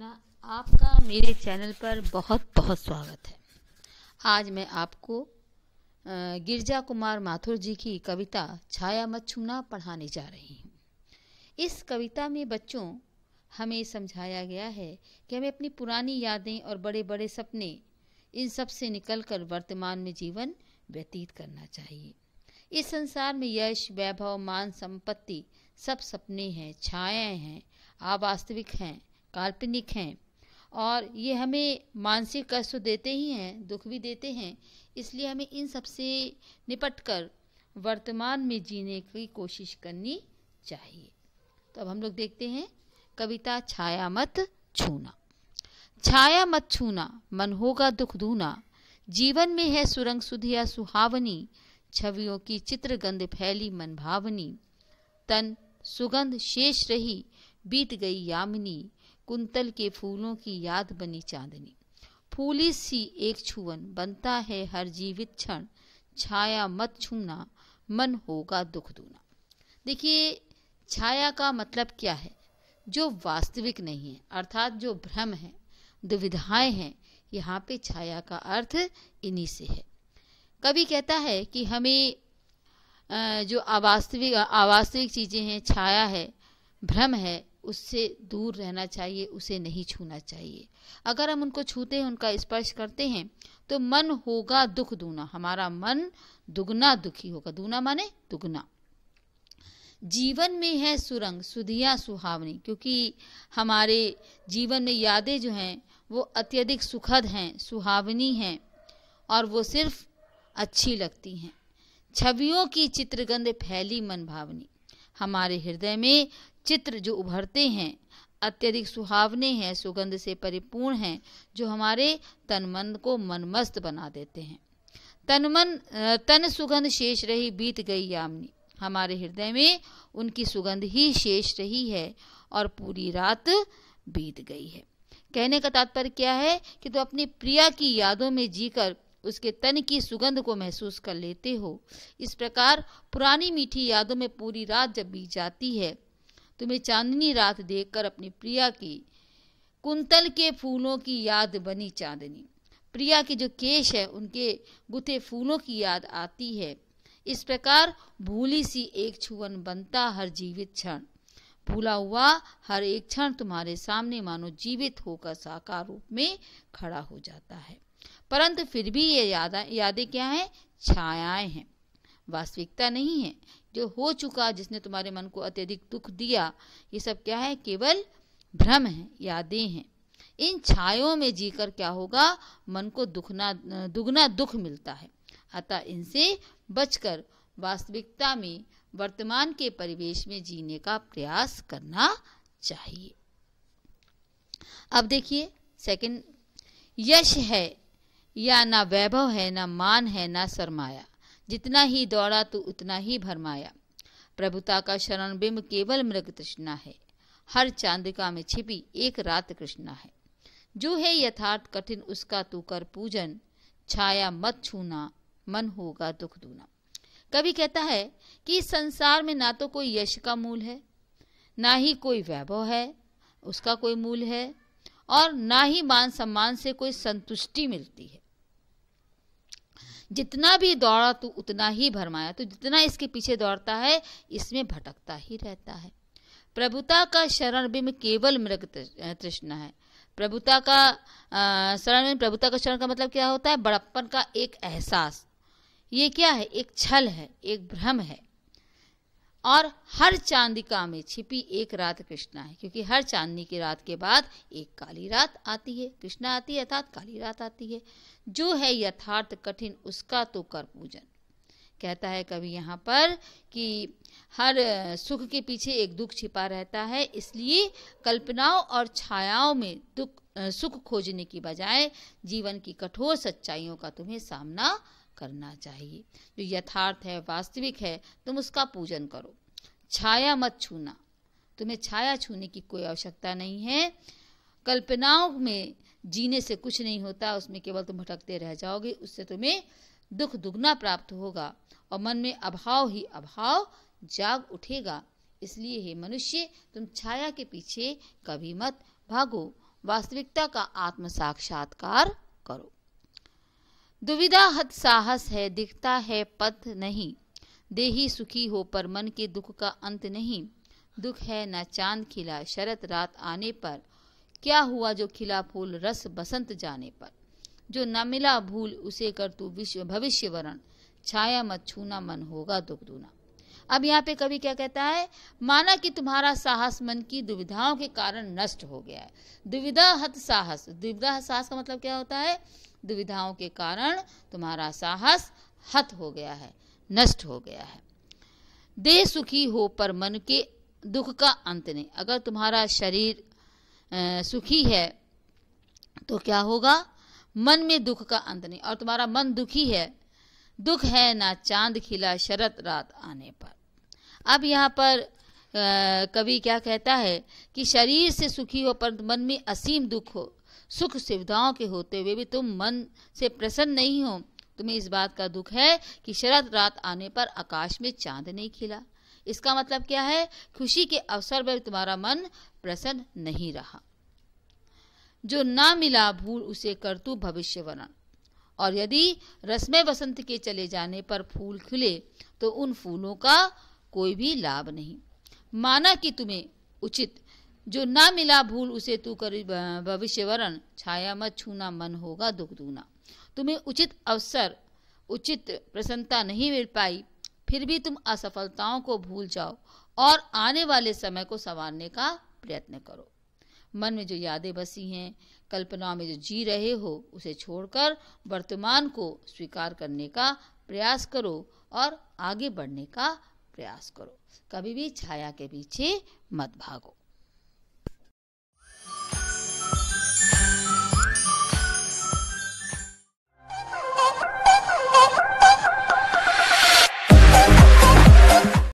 आपका मेरे चैनल पर बहुत बहुत स्वागत है। आज मैं आपको गिरजा कुमार माथुर जी की कविता छाया मत छूना पढ़ाने जा रही हूँ। इस कविता में बच्चों हमें समझाया गया है कि हमें अपनी पुरानी यादें और बड़े बड़े सपने इन सब से निकलकर वर्तमान में जीवन व्यतीत करना चाहिए। इस संसार में यश, वैभव, मान, संपत्ति सब सपने हैं, छायाएं हैं, अवास्तविक हैं, काल्पनिक हैं और ये हमें मानसिक कष्ट देते ही हैं, दुख भी देते हैं। इसलिए हमें इन सब से निपटकर वर्तमान में जीने की कोशिश करनी चाहिए। तो अब हम लोग देखते हैं कविता छाया मत छूना। छाया मत छूना, मन होगा दुख दूना। जीवन में है सुरंग सुधिया सुहावनी। छवियों की चित्रगंध फैली मन भावनी। तन सुगंध शेष रही बीत गई यामिनी। कुंतल के फूलों की याद बनी चांदनी। फूली सी एक छुअन बनता है हर जीवित क्षण। छाया मत छूना, मन होगा दुख दूना। देखिए, छाया का मतलब क्या है? जो वास्तविक नहीं है, अर्थात जो भ्रम है, दुविधाएं हैं। यहाँ पे छाया का अर्थ इन्हीं से है। कवि कहता है कि हमें जो अवास्तविक चीजें हैं, छाया है, भ्रम है, उससे दूर रहना चाहिए, उसे नहीं छूना चाहिए। अगर हम उनको छूते हैं, उनका स्पर्श करते हैं, तो मन होगा दुख दूना, हमारा मन दुगना दुखी होगा। दूना माने दुगना। जीवन में है सुरंग सुधिया सुहावनी, क्योंकि हमारे जीवन में यादें जो हैं वो अत्यधिक सुखद हैं, सुहावनी हैं और वो सिर्फ अच्छी लगती हैं। छवियों की चित्रगंध फैली मन भावनी, हमारे हृदय में चित्र जो उभरते हैं अत्यधिक सुहावने हैं, सुगंध से परिपूर्ण हैं, जो हमारे तन मन को मनमस्त बना देते हैं। तन सुगंध शेष रही बीत गई यामिनी, हमारे हृदय में उनकी सुगंध ही शेष रही है और पूरी रात बीत गई है। कहने का तात्पर्य क्या है कि तो अपनी प्रिया की यादों में जीकर उसके तन की सुगंध को महसूस कर लेते हो। इस प्रकार पुरानी मीठी यादों में पूरी रात जब बीत जाती है, तुम्हें चांदनी रात देखकर अपनी प्रिया की कुंतल के फूलों की याद बनी चांदनी। प्रिया के जो केश है, उनके गुथे फूलों की याद आती है। इस प्रकार भूली सी एक छुअन बनता हर जीवित क्षण। भूला हुआ हर एक क्षण तुम्हारे सामने मानो जीवित होकर साकार रूप में खड़ा हो जाता है। परंतु फिर भी ये यादें क्या हैं? छायाएं हैं, वास्तविकता नहीं है। जो हो चुका, जिसने तुम्हारे मन को अत्यधिक दुख दिया, ये सब क्या है? केवल भ्रम है, यादें हैं। इन छायों में जीकर क्या होगा? मन को दुगना दुख मिलता है। अतः इनसे बचकर वास्तविकता में वर्तमान के परिवेश में जीने का प्रयास करना चाहिए। अब देखिए सेकंड, यश है या ना वैभव है, ना मान है, ना सरमाया। जितना ही दौड़ा तो उतना ही भरमाया। प्रभुता का शरण बिंब केवल मृग तृष्णा है। हर चांदिका में छिपी एक रात कृष्णा है। जो है यथार्थ कठिन उसका तू कर पूजन। छाया मत छूना, मन होगा दुख दूना। कवि कहता है कि इस संसार में ना तो कोई यश का मूल है, ना ही कोई वैभव है, उसका कोई मूल है, और ना ही मान सम्मान से कोई संतुष्टि मिलती है। जितना भी दौड़ा तो उतना ही भरमाया, तो जितना इसके पीछे दौड़ता है इसमें भटकता ही रहता है। प्रभुता का शरण बिंब केवल मृग तृष्णा है। प्रभुता का शरण का मतलब क्या होता है? बड़प्पन का एक एहसास। ये क्या है? एक छल है, एक भ्रम है। और हर चांदिका में छिपी एक रात कृष्णा है, क्योंकि हर चांदनी की रात के बाद एक काली रात आती है, कृष्णा आती है, अर्थात काली रात आती है। जो है यथार्थ कठिन उसका तो कर पूजन। कहता है कवि यहाँ पर कि हर सुख के पीछे एक दुख छिपा रहता है, इसलिए कल्पनाओं और छायाओं में सुख खोजने की बजाय जीवन की कठोर सच्चाइयों का तुम्हें सामना करना चाहिए। जो यथार्थ है, वास्तविक है, तुम उसका पूजन करो। छाया मत छूना, तुम्हें छाया छूने की कोई आवश्यकता नहीं है। कल्पनाओं में जीने से कुछ नहीं होता, उसमें केवल तुम भटकते रह जाओगे। उससे तुम्हें दुख दुगना प्राप्त होगा और मन में अभाव ही अभाव जाग उठेगा। इसलिए हे मनुष्य, तुम छाया के पीछे कभी मत भागो वास्तविकता का आत्म साक्षात्कार करो। दुविधा हत साहस है, दिखता है पथ नहीं, देही सुखी हो पर मन के दुख का अंत नहीं। दुख है न चांद खिला शरत रात आने पर, क्या हुआ जो खिला फूल रस बसंत जाने पर। जो न मिला भूल उसे कर तू विश्व भविष्य वरण, छाया मत छूना मन होगा दुख दूना। अब यहाँ पे कवि क्या कहता है, माना कि तुम्हारा साहस मन की दुविधाओं के कारण नष्ट हो गया है। दुविधा हत साहस, दुविधा हत साहस का मतलब क्या होता है, दुविधाओं के कारण तुम्हारा साहस हत हो गया है, नष्ट हो गया है। देह सुखी हो पर मन के दुख का अंत नहीं। अगर तुम्हारा शरीर सुखी है तो क्या होगा, मन में दुख का अंत नहीं। और तुम्हारा मन दुखी है, दुख है ना चांद खिला शरत रात आने पर। अब यहाँ पर कवि क्या कहता है कि शरीर से सुखी हो पर मन में असीम दुख हो, सुख सुविधाओं के होते हुए भी तुम मन से प्रसन्न नहीं हो। तुम्हें इस बात का दुख है कि शरद रात आने पर आकाश में चांद नहीं खिला। इसका मतलब क्या है, खुशी के अवसर पर तुम्हारा मन प्रसन्न नहीं रहा। जो ना मिला भूल उसे कर तू भविष्य वरण। और यदि रसमय वसंत के चले जाने पर फूल खिले तो उन फूलों का कोई भी लाभ नहीं। माना कि तुम्हें उचित जो ना मिला भूल उसे तू कर भविष्य वरण, छाया मत छूना मन होगा दुख दूना। तुम्हें उचित अवसर उचित प्रसन्नता नहीं मिल पाई, फिर भी तुम असफलताओं को भूल जाओ और आने वाले समय को संवारने का प्रयत्न करो। मन में जो यादें बसी हैं, कल्पनाओं में जो जी रहे हो, उसे छोड़कर वर्तमान को स्वीकार करने का प्रयास करो और आगे बढ़ने का प्रयास करो। कभी भी छाया के पीछे मत भागो।